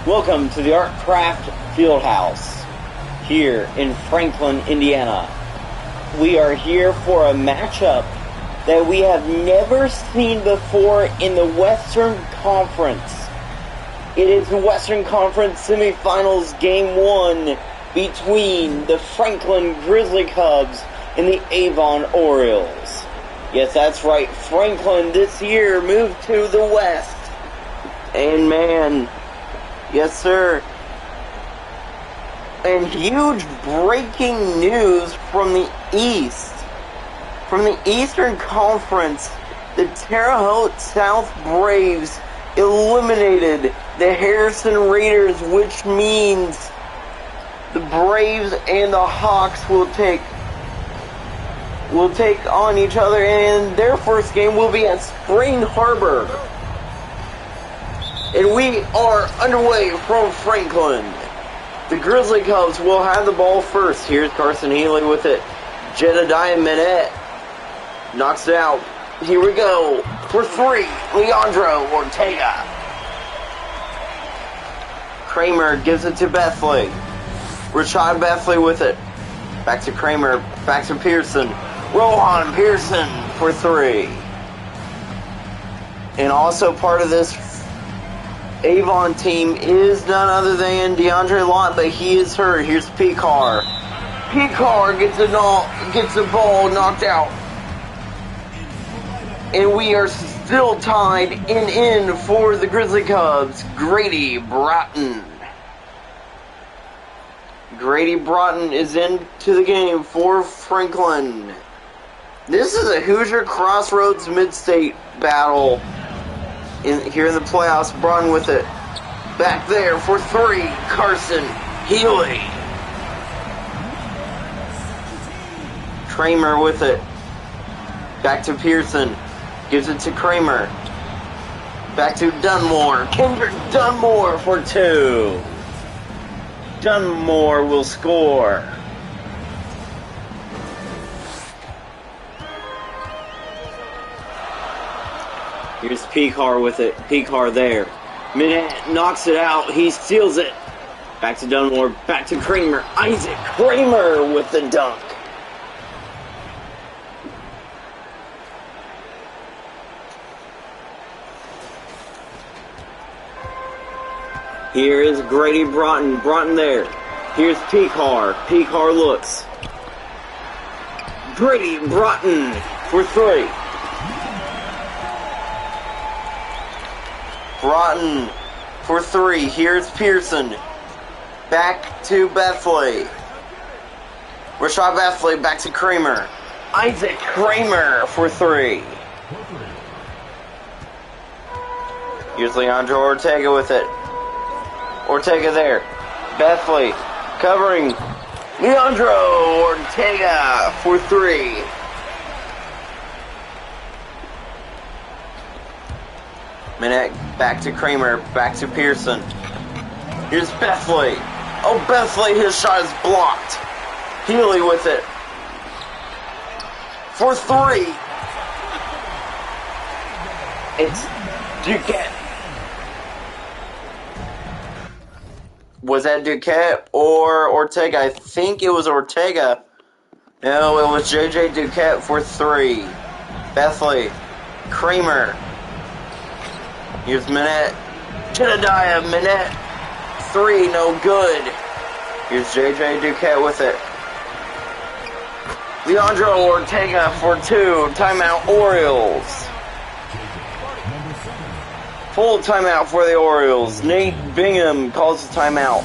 Welcome to the Art Craft Fieldhouse here in Franklin, Indiana. We are here for a matchup that we have never seen before in the Western Conference. It is the Western Conference semifinals game 1 between the Franklin Grizzly Cubs and the Avon Orioles. Yes, that's right, Franklin this year moved to the West. And man, yes sir, and huge breaking news from the East. From the Eastern Conference, the Terre Haute South Braves eliminated the Harrison Raiders, which means the Braves and the Hawks will take on each other, and their first game will be at Spring Harbor. And we are underway from Franklin. The Grizzly Cubs will have the ball first. Here's Carson Healy with it. Jedediah Minette knocks it out. Here we go. For 3, Leandro Ortega. Kramer gives it to Bethley. Rashad Bethley with it. Back to Kramer. Back to Pearson. Rohan Pearson for 3. And also part of this Avon team is none other than DeAndre Lott, but he is hurt. Here's Picard. Picard gets the ball knocked out. And we are still tied in for the Grizzly Cubs. Grady Broughton. Grady Broughton is into the game for Franklin. This is a Hoosier Crossroads Mid-State battle here in the playoffs. Broughton with it. Back there for 3, Carson Healy. Kramer with it. Back to Pearson. Gives it to Kramer. Back to Dunmore. Kendrick Dunmore for 2. Dunmore will score. Here's Picard with it. Picard there. Minette knocks it out. He steals it. Back to Dunmore. Back to Kramer. Isaac Kramer with the dunk. Here is Grady Broughton. Broughton there. Here's Picard. Picard looks. Grady Broughton for 3. Broughton for 3. Here's Pearson. Back to Bethley. Rashad Bethley back to Kramer. Isaac Kramer for 3. Here's Leandro Ortega with it. Ortega there. Bethley covering. Leandro Ortega for 3. Minette back to Kramer, back to Pearson. Here's Bethley. Oh, Bethley, his shot is blocked. Healy with it. For 3. It's Duquette. Was that Duquette or Ortega? I think it was Ortega. No, it was JJ Duquette for 3. Bethley. Kramer. Here's Minette. Jedediah Minette. 3, no good. Here's JJ Duquette with it. Leandro Ortega for 2. Timeout Orioles. Full timeout for the Orioles. Nate Bingham calls the timeout.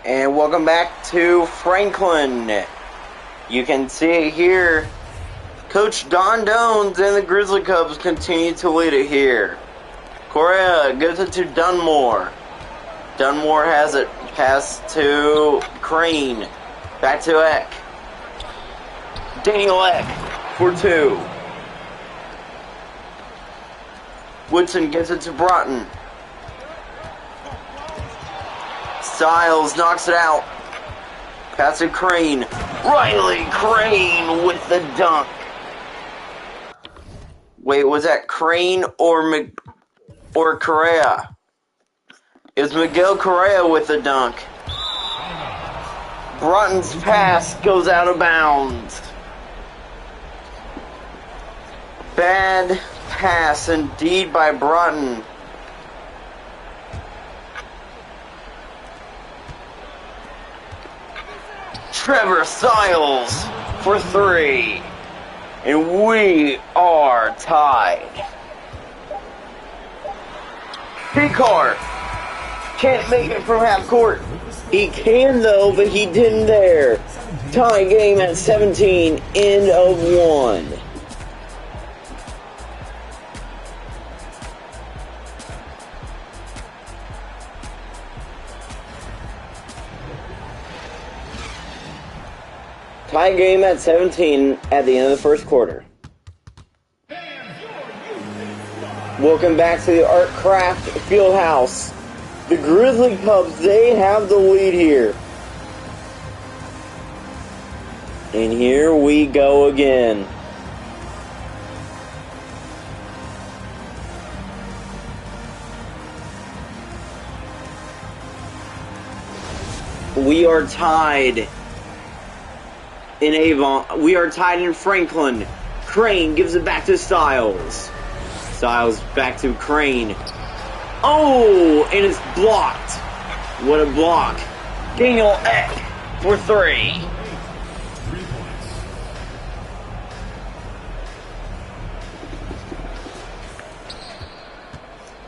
And welcome back to Franklin. You can see it here. Coach Don Dones and the Grizzly Cubs continue to lead it here. Correa gives it to Dunmore. Dunmore has it. Pass to Crane. Back to Eck. Daniel Eck for 2. Woodson gives it to Broughton. Styles knocks it out. Pass to Crane. Riley Crane with the dunk. Wait, was that Crane or Correa? It was Miguel Correa with the dunk. Broughton's pass goes out of bounds. Bad pass indeed by Broughton. Trevor Styles for 3. And we are tied. Picard can't make it from half court. He can though, but he didn't there. Tie game at 17, end of 1. Tie game at 17 at the end of the first quarter. Welcome back to the Art Craft Fieldhouse. The Grizzly Cubs, they have the lead here. And here we go again. We are tied in Avon. We are tied in Franklin. Crane gives it back to Styles. Styles back to Crane. Oh, and it's blocked. What a block. Daniel Eck for 3.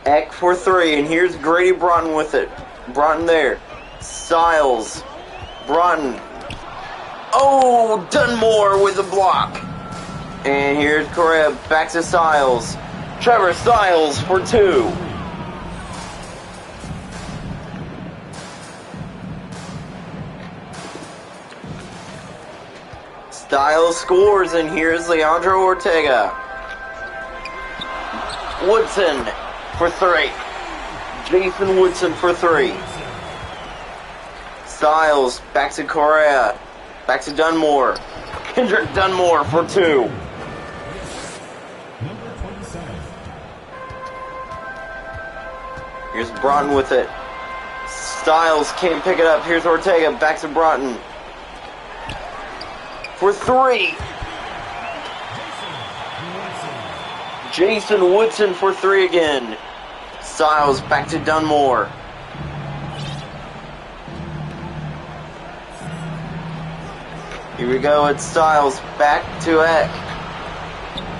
Eck for 3, and here's Grady Broughton with it. Broughton there. Styles. Broughton. Oh, Dunmore with the block. And here's Correa back to Styles. Trevor Styles for 2. Styles scores, and here's Leandro Ortega. Woodson for 3. Jason Woodson for 3. Styles back to Correa. Back to Dunmore. Kendrick Dunmore for 2. Here's Broughton with it. Styles can't pick it up. Here's Ortega. Back to Broughton. For 3. Jason Woodson for 3 again. Styles back to Dunmore. Here we go, it's Styles back to Eck.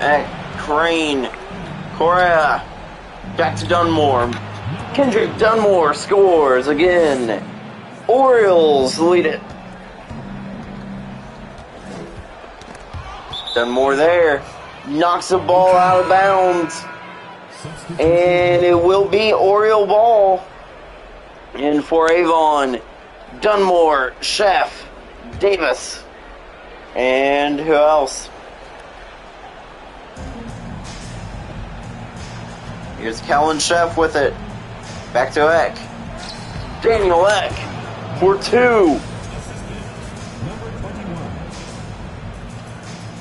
Eck, Crane, Correa, back to Dunmore. Kendrick Dunmore scores again. Orioles lead it. Dunmore there, knocks the ball out of bounds. And it will be Oriole ball. And for Avon, Dunmore, Chef, Davis. And who else? Here's Kellen Chef with it. Back to Eck. Daniel Eck for 2.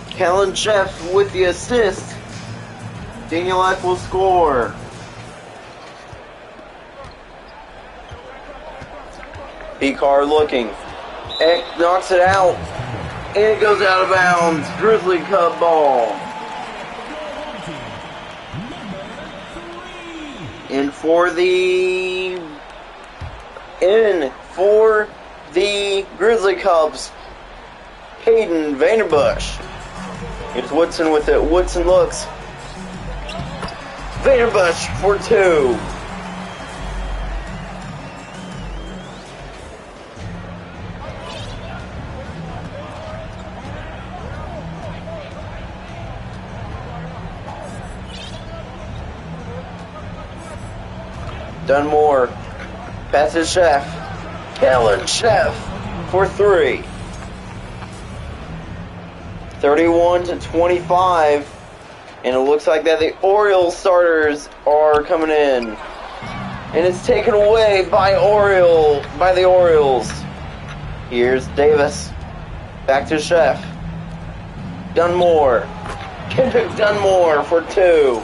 Kellen Chef with the assist. Daniel Eck will score. Picard looking. Eck knocks it out. And it goes out of bounds. Grizzly Cub ball. And for the Grizzly Cubs, Hayden Vanderbush. Here's Woodson with it. Woodson looks. Vanderbush for 2. Dunmore. Pass to Chef. Kellen Chef for 3. 31-25. And it looks like that the Orioles starters are coming in. And it's taken away by the Orioles. Here's Davis. Back to Chef. Dunmore. Kendrick Dunmore for 2.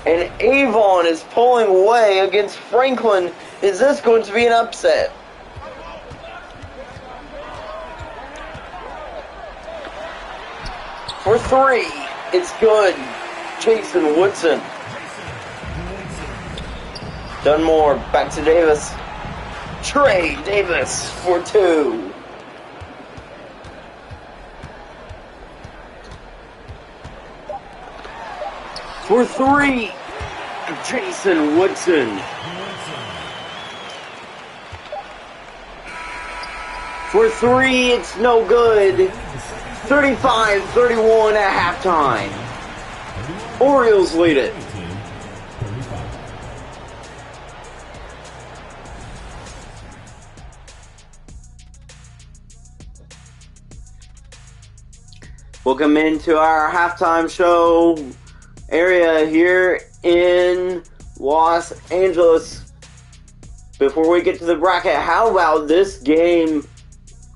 And Avon is pulling away against Franklin. Is this going to be an upset? For 3. It's good. Jason Woodson. Dunmore back to Davis. Trey Davis for 2. For 3, Jason Woodson. For 3, it's no good. 35-31 at halftime. Orioles lead it. Welcome into our halftime show area here in Los Angeles. Before we get to the bracket, how about this game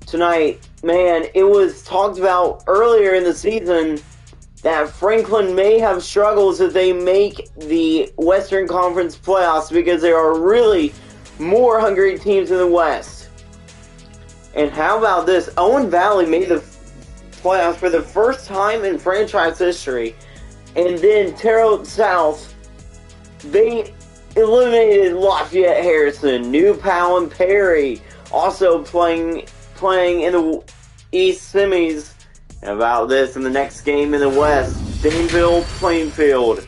tonight? Man, it was talked about earlier in the season that Franklin may have struggles if they make the Western Conference playoffs because there are really more hungry teams in the West. And how about this? Owen Valley made the playoffs for the first time in franchise history. And then Terre Haute South, they eliminated Lafayette Harrison, New Powell and Perry, also playing in the East semis. And about this in the next game in the West, Danville, Plainfield,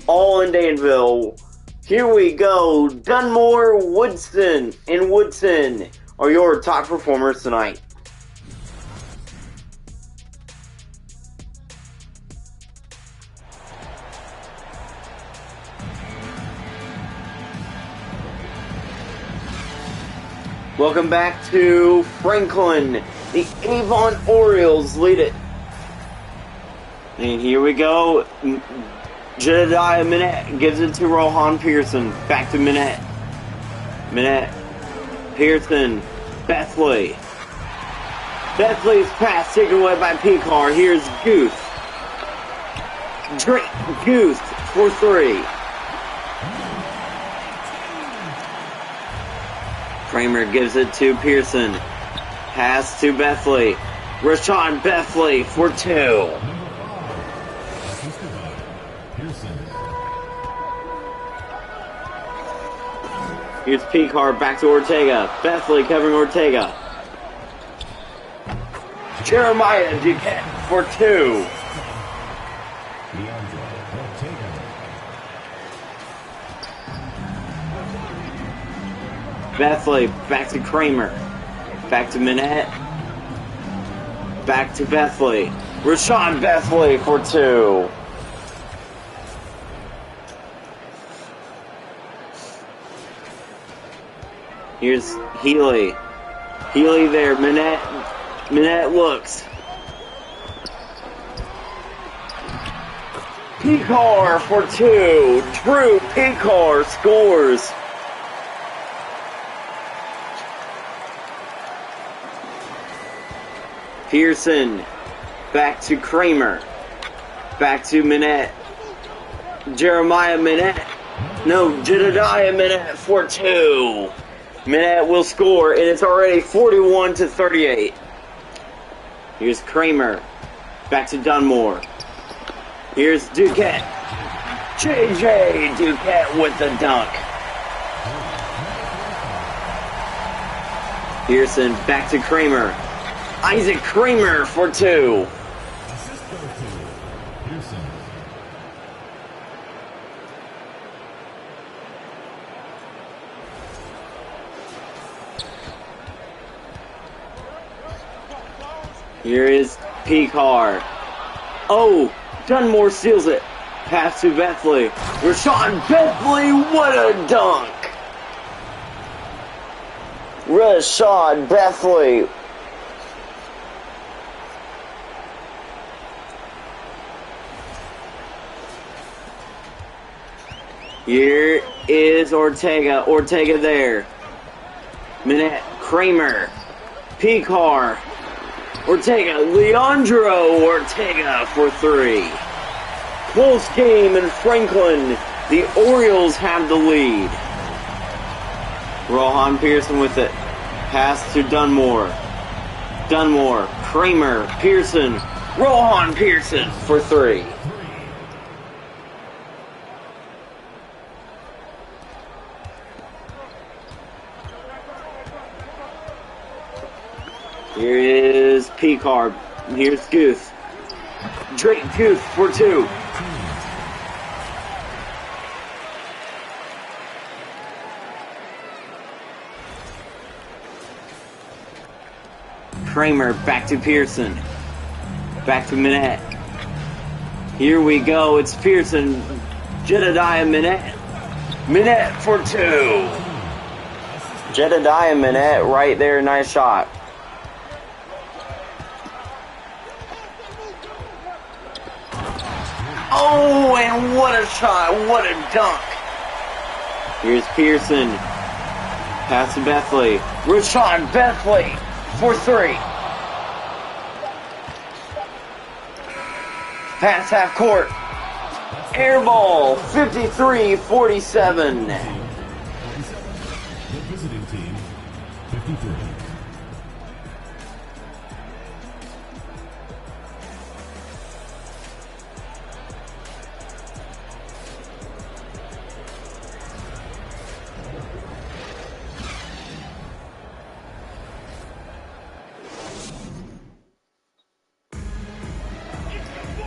all in Danville. Here we go. Dunmore, Woodson, and Woodson are your top performers tonight. Welcome back to Franklin. The Avon Orioles lead it. And here we go. Jedediah Minette gives it to Rohan Pearson. Back to Minette. Minette. Pearson. Bethley. Bethley's pass taken away by Picar. Here's Guth. Guth for 3. Kramer gives it to Pearson. Pass to Bethley. Rashawn Bethley for 2. Here's Picar back to Ortega. Bethley covering Ortega. Jeremiah Duquette for 2. Bethley back to Kramer. Back to Minette. Back to Bethley. Rashawn Bethley for 2. Here's Healy. Healy there. Minette looks. Picar for 2. Drew Picar scores. Pearson, back to Kramer, back to Minette, Jeremiah Minette, no, Jedediah Minette for 2. Minette will score, and it's already 41-38. Here's Kramer, back to Dunmore. Here's Duquette, JJ Duquette with the dunk. Pearson, back to Kramer. Isaac Kramer for 2. Here is Picar. Oh, Dunmore steals it. Pass to Bethley. Rashawn Bethley, what a dunk! Rashad Bethley. Here is Ortega. Ortega there. Minette, Kramer, Picar, Ortega, Leandro Ortega for 3. Close game in Franklin. The Orioles have the lead. Rohan Pearson with it. Pass to Dunmore. Dunmore, Kramer, Pearson, Rohan Pearson for 3. Here is Picar. Here's Guth. Drake Guth for 2. Kramer back to Pearson. Back to Minette. Here we go. It's Pearson. Jedediah Minette. Minette for 2. Jedediah Minette right there. Nice shot. Oh, and what a shot. What a dunk. Here's Pearson. Pass to Bethley. Rashad Bethley for 3. Pass half court. Air ball. 53-47. The visiting team, 53.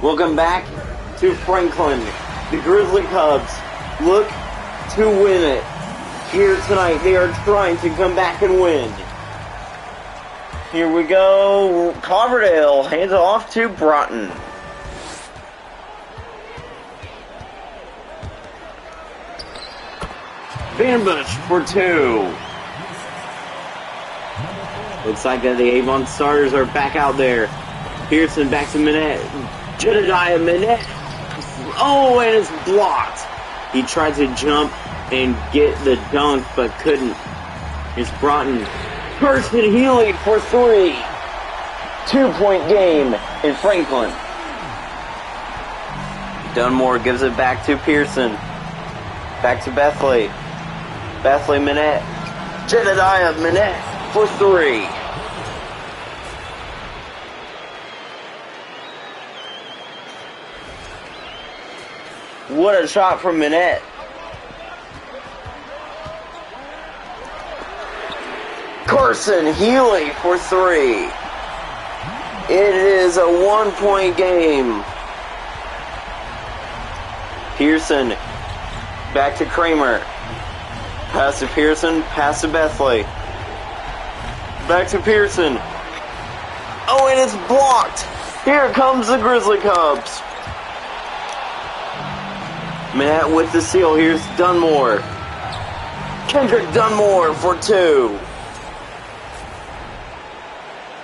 Welcome back to Franklin. The Grizzly Cubs look to win it. Here tonight, they are trying to come back and win. Here we go. Coverdale hands it off to Broughton. Vanbush for 2. Looks like the Avon starters are back out there. Pearson back to Minette. Jedediah Minette. Oh, and it's blocked. He tried to jump and get the dunk, but couldn't. Here's Broughton. Kirsten Healy for 3. 2-point game in Franklin. Dunmore gives it back to Pearson. Back to Bethley. Bethley Minette. Jedediah Minette for 3. What a shot from Minette. Carson Healy for 3. It is a 1-point game. Pearson back to Kramer. Pass to Pearson, pass to Bethley. Back to Pearson. Oh, and it's blocked. Here comes the Grizzly Cubs. Minette with the steal. Here's Dunmore. Kendrick Dunmore for 2.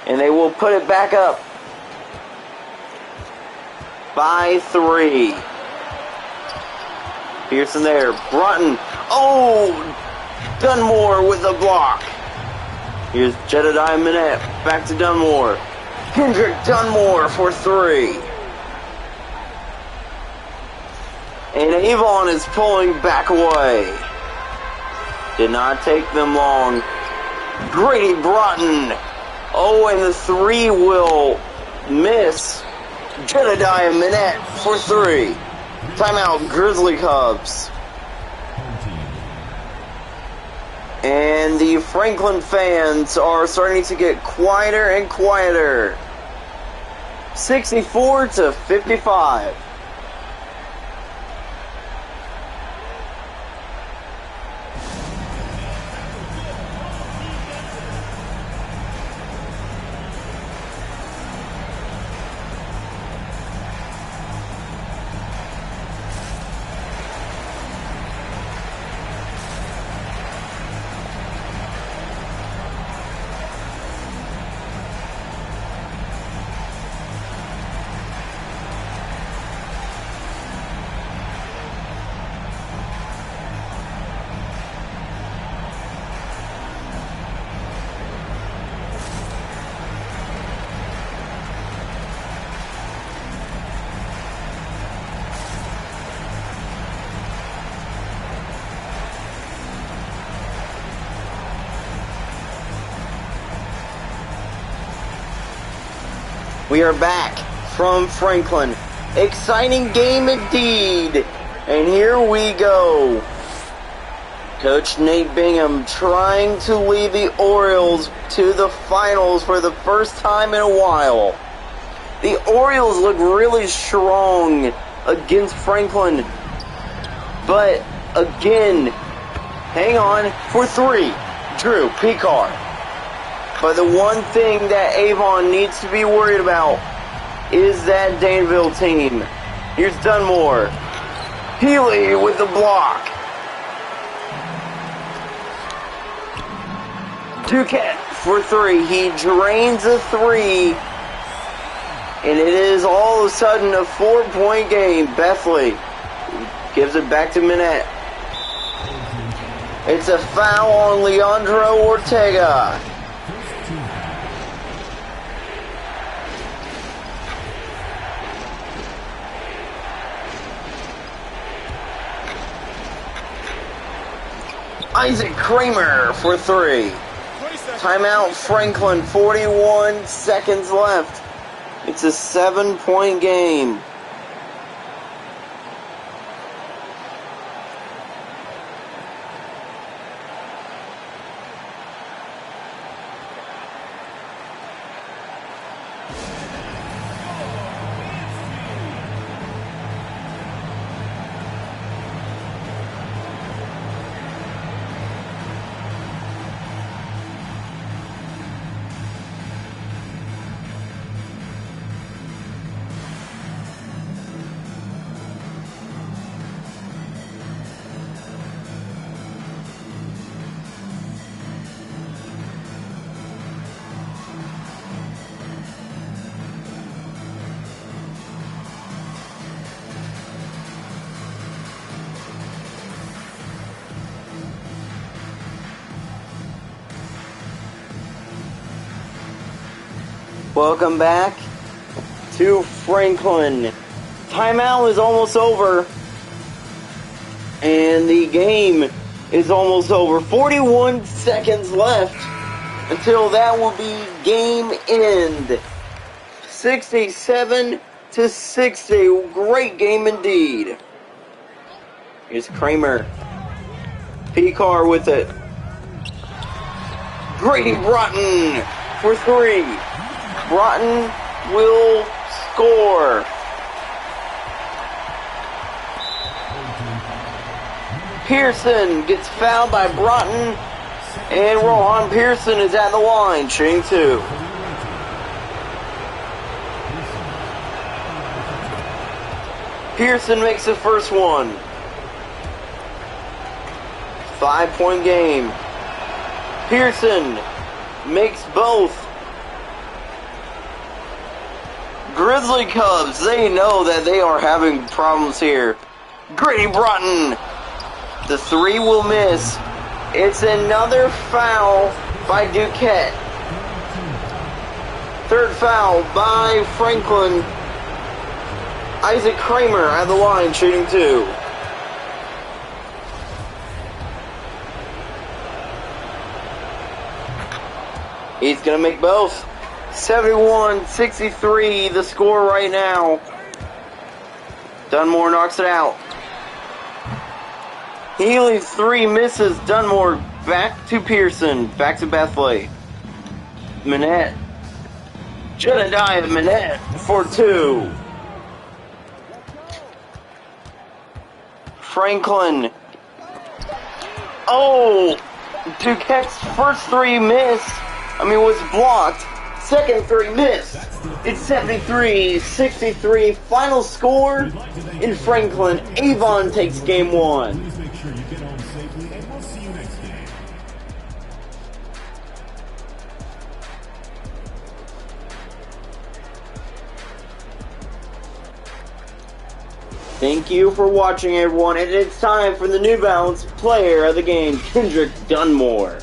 And they will put it back up by 3. Pearson there. Broughton. Oh! Dunmore with the block. Here's Jedediah Minette. Back to Dunmore. Kendrick Dunmore for 3. And Avon is pulling back away. Did not take them long. Grady Broughton. Oh, and the 3 will miss. Jedediah Minette for 3. Timeout, Grizzly Cubs. And the Franklin fans are starting to get quieter and quieter. 64-55. We are back from Franklin. Exciting game indeed. And here we go. Coach Nate Bingham trying to lead the Orioles to the finals for the first time in a while. The Orioles look really strong against Franklin. But again, hang on for three. Drew Picard. But the one thing that Avon needs to be worried about is that Danville team. Here's Dunmore. Healy with the block. Duquette for three. He drains a three. And it is all of a sudden a 4-point game. Bethley gives it back to Minette. It's a foul on Leandro Ortega. Isaac Kramer for three. Timeout Franklin, 41 seconds left. It's a 7-point game. Welcome back to Franklin. Timeout is almost over. And the game is almost over. 41 seconds left until that will be game end. 67-60. Great game indeed. Here's Kramer. Picard with it. Grady Broughton for three. Broughton will score. Pearson gets fouled by Broughton, and Rohan Pearson is at the line, shooting two. Pearson makes the first one. 5-point game. Pearson makes both. Grizzly Cubs, they know that they are having problems here. Grady Broughton. The three will miss. It's another foul by Duquette. Third foul by Franklin. Isaac Kramer at the line, shooting two. He's going to make both. 71-63, the score right now. Dunmore knocks it out. Healy's three misses. Dunmore back to Pearson. Back to Bethley. Minette. Jedediah Minette for two. Franklin. Oh! Duquette's first three was blocked. Second three missed. It's 73-63. Final score in Franklin. Avon takes game one. Please make sure you get home safely, and we'll see you next game. Thank you for watching, everyone, and it's time for the New Balance Player of the Game, Kendrick Dunmore.